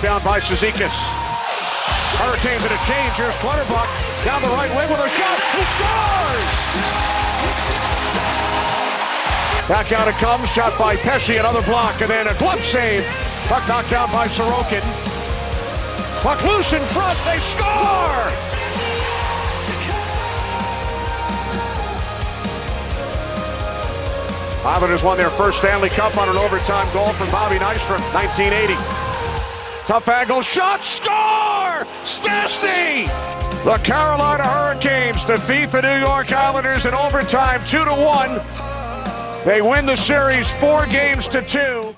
down by Cizikas. Hurricanes in a change. Here's Clutterbuck down the right wing with a shot. He scores! Back out it comes. Shot by Pesce. Another block. And then a glove save. Puck knocked down by Sorokin. Puck loose in front. They score! Islanders won their first Stanley Cup on an overtime goal from Bobby Nystrom, 1980. Tough angle shot, score! Stastny! The Carolina Hurricanes defeat the New York Islanders in overtime 2-1. They win the series 4-2.